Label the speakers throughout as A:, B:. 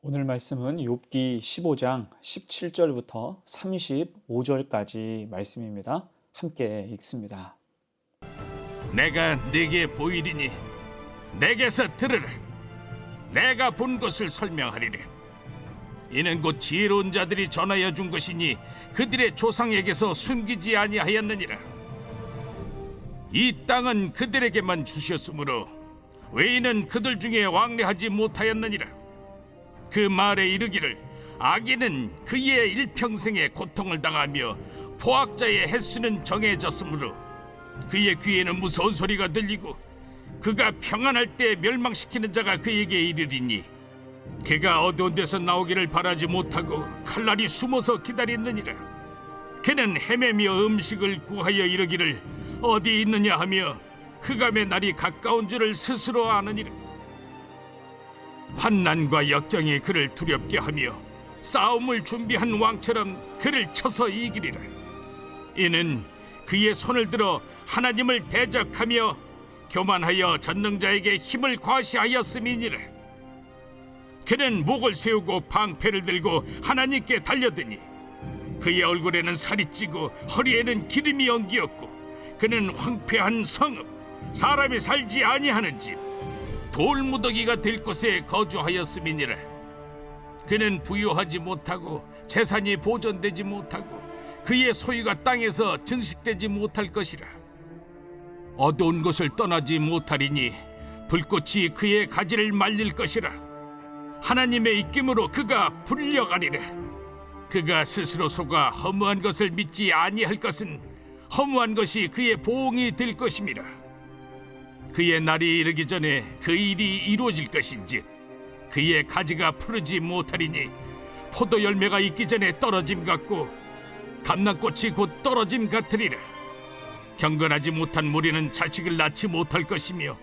A: 오늘 말씀은 욥기 15장 17절부터 35절까지 말씀입니다. 함께 읽습니다.
B: 내가 네게 보이리니 내게서 들으라. 내가 본 것을 설명하리라. 이는 곧 지혜로운 자들이 전하여 준 것이니 그들의 조상에게서 숨기지 아니하였느니라. 이 땅은 그들에게만 주셨으므로 외인은 그들 중에 왕래하지 못하였느니라. 그 말에 이르기를 악인은 그의 일평생에 고통을 당하며 포악자의 횟수는 정해졌으므로 그의 귀에는 무서운 소리가 들리고 그가 평안할 때 멸망시키는 자가 그에게 이르리니 그가 어두운 데서 나오기를 바라지 못하고 칼날이 숨어서 기다렸느니라. 그는 헤매며 음식을 구하여 이르기를 어디 있느냐 하며 흑암의 날이 가까운 줄을 스스로 아느니라. 환난과 역경이 그를 두렵게 하며 싸움을 준비한 왕처럼 그를 쳐서 이기리라. 이는 그의 손을 들어 하나님을 대적하며 교만하여 전능자에게 힘을 과시하였음이니라. 그는 목을 세우고 방패를 들고 하나님께 달려드니 그의 얼굴에는 살이 찌고 허리에는 기름이 엉기었고 그는 황폐한 성읍, 사람이 살지 아니하는 집, 돌무더기가 될 곳에 거주하였음이니라. 그는 부유하지 못하고 재산이 보존되지 못하고 그의 소유가 땅에서 증식되지 못할 것이라. 어두운 곳을 떠나지 못하리니 불꽃이 그의 가지를 말릴 것이라. 하나님의 입김으로 그가 불려가리라. 그가 스스로 속아 허무한 것을 믿지 아니할 것은 허무한 것이 그의 보응이 될 것임이라. 그의 날이 이르기 전에 그 일이 이루어질 것인지 그의 가지가 푸르지 못하리니 포도 열매가 익기 전에 떨어짐 같고 감람꽃이 곧 떨어짐 같으리라. 경건하지 못한 무리는 자식을 낳지 못할 것이며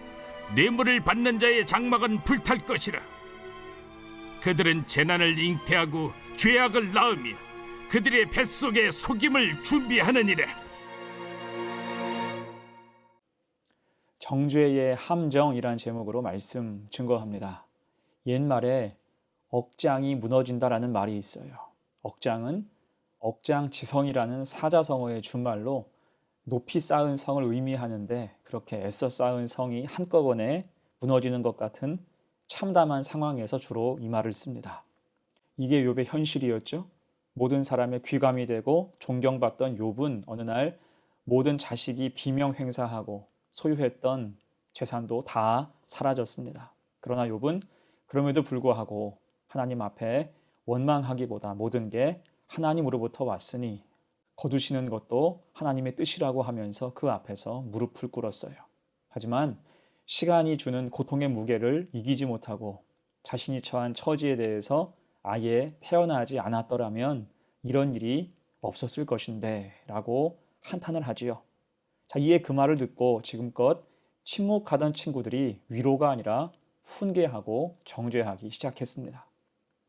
B: 뇌물을 받는 자의 장막은 불탈 것이라. 그들은 재난을 잉태하고 죄악을 낳으며 그들의 뱃속에 속임을 준비하느니라.
A: 정죄의 함정이란 제목으로 말씀 증거합니다. 옛말에 억장이 무너진다라는 말이 있어요. 억장은 억장지성이라는 사자성어의 준말로 높이 쌓은 성을 의미하는데 그렇게 애써 쌓은 성이 한꺼번에 무너지는 것 같은 참담한 상황에서 주로 이 말을 씁니다. 이게 욥의 현실이었죠. 모든 사람의 귀감이 되고 존경받던 욥은 어느 날 모든 자식이 비명횡사하고 소유했던 재산도 다 사라졌습니다. 그러나 욥은 그럼에도 불구하고 하나님 앞에 원망하기보다 모든 게 하나님으로부터 왔으니 거두시는 것도 하나님의 뜻이라고 하면서 그 앞에서 무릎을 꿇었어요. 하지만 시간이 주는 고통의 무게를 이기지 못하고 자신이 처한 처지에 대해서 아예 태어나지 않았더라면 이런 일이 없었을 것인데 라고 한탄을 하지요. 자, 이에 그 말을 듣고 지금껏 침묵하던 친구들이 위로가 아니라 훈계하고 정죄하기 시작했습니다.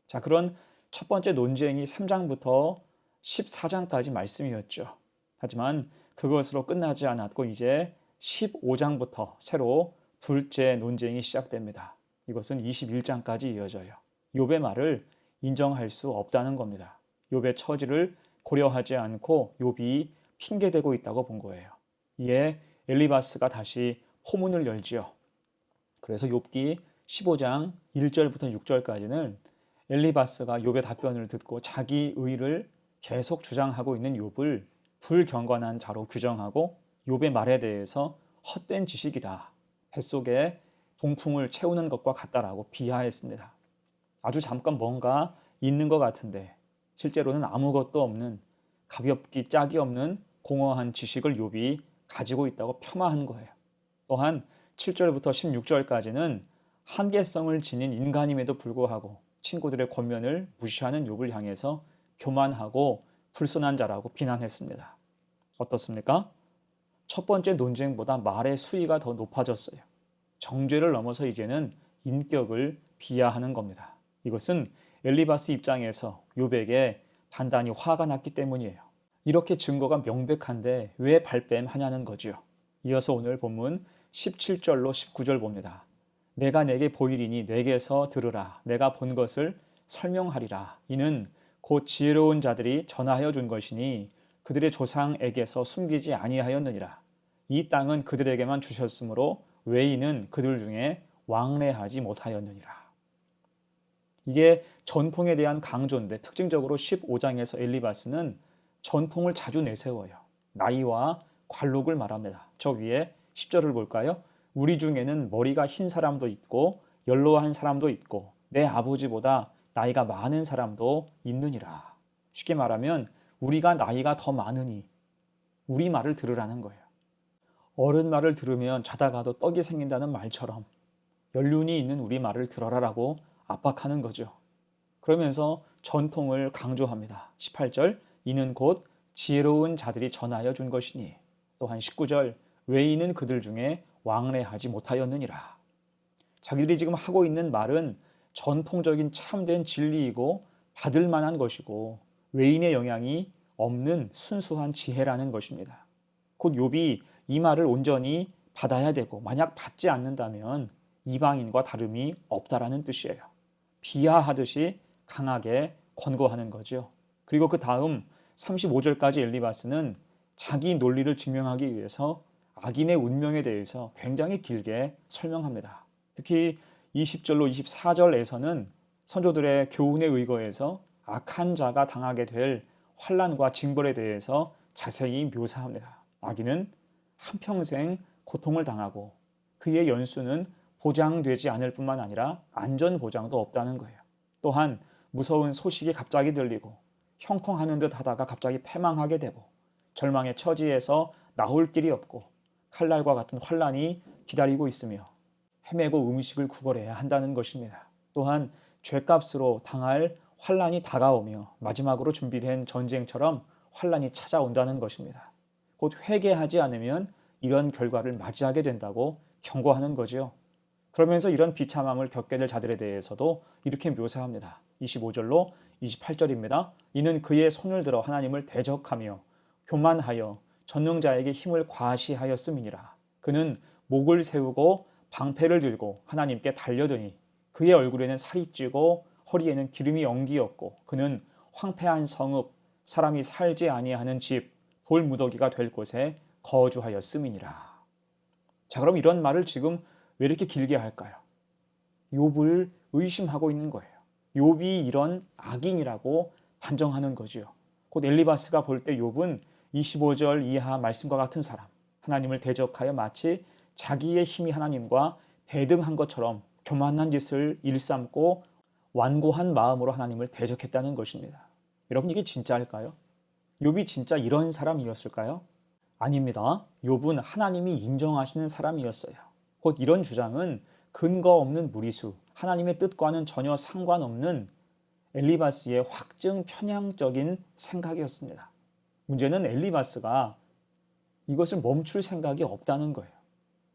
A: 자, 그런 첫 번째 논쟁이 3장부터 14장까지 말씀이었죠. 하지만 그것으로 끝나지 않았고 이제 15장부터 새로 둘째 논쟁이 시작됩니다. 이것은 21장까지 이어져요. 욥의 말을 인정할 수 없다는 겁니다. 욥의 처지를 고려하지 않고 욥이 핑계대고 있다고 본 거예요. 이에 엘리바스가 다시 포문을 열지요. 그래서 욥기 15장 1절부터 6절까지는 엘리바스가 욥의 답변을 듣고 자기 의를 계속 주장하고 있는 욥을 불경건한 자로 규정하고 욥의 말에 대해서 헛된 지식이다. 뱃속에 동풍을 채우는 것과 같다라고 비하했습니다. 아주 잠깐 뭔가 있는 것 같은데 실제로는 아무것도 없는 가볍기 짝이 없는 공허한 지식을 욥이 가지고 있다고 폄하한 거예요. 또한 7절부터 16절까지는 한계성을 지닌 인간임에도 불구하고 친구들의 권면을 무시하는 욥을 향해서 교만하고 불순한 자라고 비난했습니다. 어떻습니까? 첫 번째 논쟁보다 말의 수위가 더 높아졌어요. 정죄를 넘어서 이제는 인격을 비하하는 겁니다. 이것은 엘리바스 입장에서 욥에게 단단히 화가 났기 때문이에요. 이렇게 증거가 명백한데 왜 발뺌하냐는 거죠. 이어서 오늘 본문 17절로 19절 봅니다. 내가 내게 보이리니 내게서 들으라. 내가 본 것을 설명하리라. 이는 곧 지혜로운 자들이 전하여 준 것이니 그들의 조상에게서 숨기지 아니하였느니라. 이 땅은 그들에게만 주셨으므로 외인은 그들 중에 왕래하지 못하였느니라. 이게 전통에 대한 강조인데 특징적으로 15장에서 엘리바스는 전통을 자주 내세워요. 나이와 관록을 말합니다. 저 위에 10절을 볼까요? 우리 중에는 머리가 흰 사람도 있고 연로한 사람도 있고 내 아버지보다 나이가 많은 사람도 있느니라. 쉽게 말하면 우리가 나이가 더 많으니 우리 말을 들으라는 거예요. 어른 말을 들으면 자다가도 떡이 생긴다는 말처럼 연륜이 있는 우리 말을 들어라라고 압박하는 거죠. 그러면서 전통을 강조합니다. 18절 이는 곧 지혜로운 자들이 전하여 준 것이니 또한 19절 외인은 그들 중에 왕래하지 못하였느니라. 자기들이 지금 하고 있는 말은 전통적인 참된 진리이고 받을 만한 것이고 외인의 영향이 없는 순수한 지혜라는 것입니다. 곧 욥이 이 말을 온전히 받아야 되고 만약 받지 않는다면 이방인과 다름이 없다라는 뜻이에요. 비하하듯이 강하게 권고하는 거죠. 그리고 그 다음 35절까지 엘리바스는 자기 논리를 증명하기 위해서 악인의 운명에 대해서 굉장히 길게 설명합니다. 특히 20절로 24절에서는 선조들의 교훈에 의거해서 악한 자가 당하게 될 환난과 징벌에 대해서 자세히 묘사합니다. 악인은 한평생 고통을 당하고 그의 연수는 보장되지 않을 뿐만 아니라 안전 보장도 없다는 거예요. 또한 무서운 소식이 갑자기 들리고 형통하는 듯 하다가 갑자기 패망하게 되고 절망의 처지에서 나올 길이 없고 칼날과 같은 환난이 기다리고 있으며 헤매고 음식을 구걸해야 한다는 것입니다. 또한 죗값으로 당할 환난이 다가오며 마지막으로 준비된 전쟁처럼 환난이 찾아온다는 것입니다. 곧 회개하지 않으면 이런 결과를 맞이하게 된다고 경고하는 거죠. 그러면서 이런 비참함을 겪게 될 자들에 대해서도 이렇게 묘사합니다. 25절로 28절입니다. 이는 그의 손을 들어 하나님을 대적하며 교만하여 전능자에게 힘을 과시하였음이니라. 그는 목을 세우고 방패를 들고 하나님께 달려드니 그의 얼굴에는 살이 찌고 허리에는 기름이 엉기었고 그는 황폐한 성읍 사람이 살지 아니하는 집 돌무더기가 될 곳에 거주하였음이니라. 자, 그럼 이런 말을 지금 왜 이렇게 길게 할까요? 욥을 의심하고 있는 거예요. 욥이 이런 악인이라고 단정하는 거지요. 곧 엘리바스가 볼 때 욥은 25절 이하 말씀과 같은 사람, 하나님을 대적하여 마치 자기의 힘이 하나님과 대등한 것처럼 교만한 짓을 일삼고 완고한 마음으로 하나님을 대적했다는 것입니다. 여러분, 이게 진짜일까요? 욥이 진짜 이런 사람이었을까요? 아닙니다. 욥은 하나님이 인정하시는 사람이었어요. 곧 이런 주장은 근거 없는 무리수, 하나님의 뜻과는 전혀 상관없는 엘리바스의 확증 편향적인 생각이었습니다. 문제는 엘리바스가 이것을 멈출 생각이 없다는 거예요.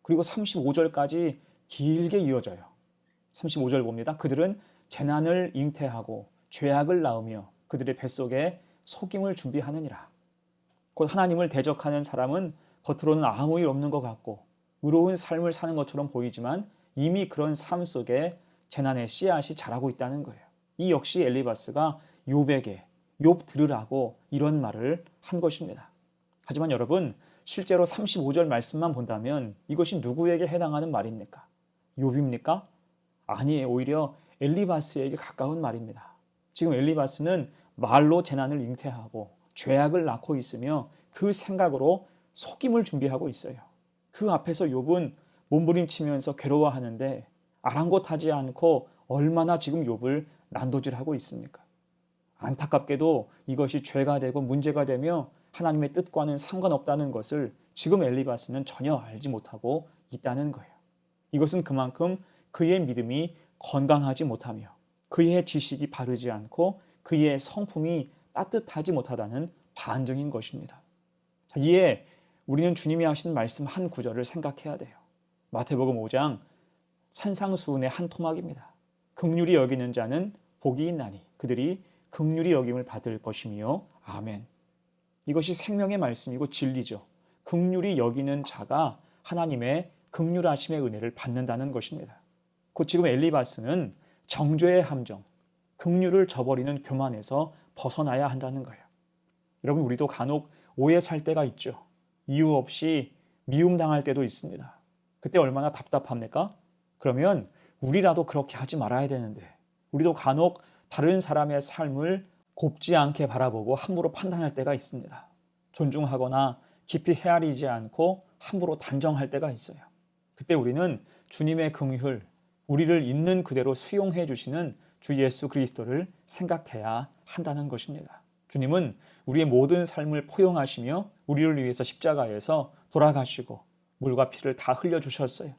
A: 그리고 35절까지 길게 이어져요. 35절 봅니다. 그들은 재난을 잉태하고 죄악을 낳으며 그들의 뱃속에 속임을 준비하느니라. 곧 하나님을 대적하는 사람은 겉으로는 아무 일 없는 것 같고 의로운 삶을 사는 것처럼 보이지만 이미 그런 삶 속에 재난의 씨앗이 자라고 있다는 거예요. 이 역시 엘리바스가 욥에게 욥 들으라고 이런 말을 한 것입니다. 하지만 여러분, 실제로 35절 말씀만 본다면 이것이 누구에게 해당하는 말입니까? 욥입니까? 아니에요. 오히려 엘리바스에게 가까운 말입니다. 지금 엘리바스는 말로 재난을 잉태하고 죄악을 낳고 있으며 그 생각으로 속임을 준비하고 있어요. 그 앞에서 욥은 몸부림치면서 괴로워하는데 아랑곳하지 않고 얼마나 지금 욥을 난도질하고 있습니까? 안타깝게도 이것이 죄가 되고 문제가 되며 하나님의 뜻과는 상관없다는 것을 지금 엘리바스는 전혀 알지 못하고 있다는 거예요. 이것은 그만큼 그의 믿음이 건강하지 못하며 그의 지식이 바르지 않고 그의 성품이 따뜻하지 못하다는 반증인 것입니다. 자, 이에 우리는 주님이 하신 말씀 한 구절을 생각해야 돼요. 마태복음 5장 산상수훈의 한 토막입니다. 긍휼히 여기는 자는 복이 있나니 그들이 긍휼히 여김을 받을 것이며 아멘. 이것이 생명의 말씀이고 진리죠. 긍휼히 여기는 자가 하나님의 긍휼하심의 은혜를 받는다는 것입니다. 곧 지금 엘리바스는 정죄의 함정, 긍휼을 저버리는 교만에서 벗어나야 한다는 거예요. 여러분, 우리도 간혹 오해 살 때가 있죠. 이유 없이 미움당할 때도 있습니다. 그때 얼마나 답답합니까? 그러면 우리라도 그렇게 하지 말아야 되는데, 우리도 간혹 다른 사람의 삶을 곱지 않게 바라보고 함부로 판단할 때가 있습니다. 존중하거나 깊이 헤아리지 않고 함부로 단정할 때가 있어요. 그때 우리는 주님의 긍휼, 우리를 있는 그대로 수용해 주시는 주 예수 그리스도를 생각해야 한다는 것입니다. 주님은 우리의 모든 삶을 포용하시며 우리를 위해서 십자가에서 돌아가시고 물과 피를 다 흘려주셨어요.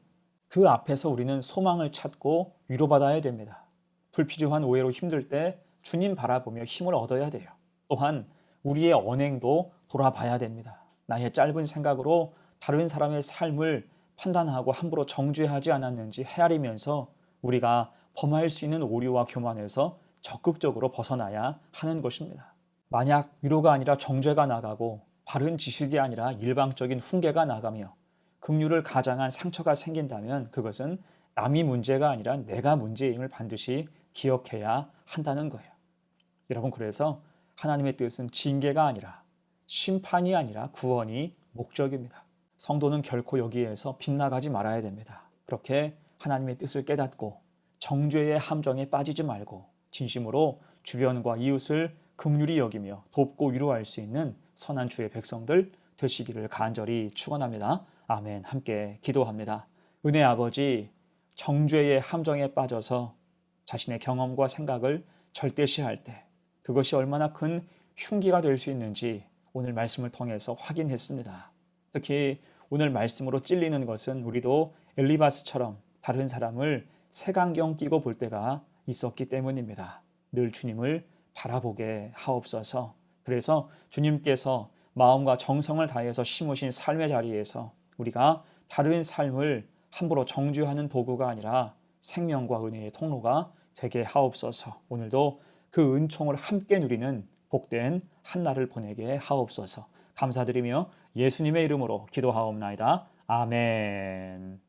A: 그 앞에서 우리는 소망을 찾고 위로받아야 됩니다. 불필요한 오해로 힘들 때 주님 바라보며 힘을 얻어야 돼요. 또한 우리의 언행도 돌아봐야 됩니다. 나의 짧은 생각으로 다른 사람의 삶을 판단하고 함부로 정죄하지 않았는지 헤아리면서 우리가 범할 수 있는 오류와 교만에서 적극적으로 벗어나야 하는 것입니다. 만약 위로가 아니라 정죄가 나가고 바른 지식이 아니라 일방적인 훈계가 나가며 긍휼을 가장한 상처가 생긴다면 그것은 남이 문제가 아니라 내가 문제임을 반드시 기억해야 한다는 거예요. 여러분, 그래서 하나님의 뜻은 징계가 아니라 심판이 아니라 구원이 목적입니다. 성도는 결코 여기에서 빗나가지 말아야 됩니다. 그렇게 하나님의 뜻을 깨닫고 정죄의 함정에 빠지지 말고 진심으로 주변과 이웃을 긍휼히 여기며 돕고 위로할 수 있는 선한 주의 백성들 되시기를 간절히 축원합니다. 아멘. 함께 기도합니다. 은혜 아버지, 정죄의 함정에 빠져서 자신의 경험과 생각을 절대시할 때 그것이 얼마나 큰 흉기가 될 수 있는지 오늘 말씀을 통해서 확인했습니다. 특히 오늘 말씀으로 찔리는 것은 우리도 엘리바스처럼 다른 사람을 색안경 끼고 볼 때가 있었기 때문입니다. 늘 주님을 바라보게 하옵소서. 그래서 주님께서 마음과 정성을 다해서 심으신 삶의 자리에서 우리가 다른 삶을 함부로 정죄하는 도구가 아니라 생명과 은혜의 통로가 되게 하옵소서. 오늘도 그 은총을 함께 누리는 복된 한날을 보내게 하옵소서. 감사드리며 예수님의 이름으로 기도하옵나이다. 아멘.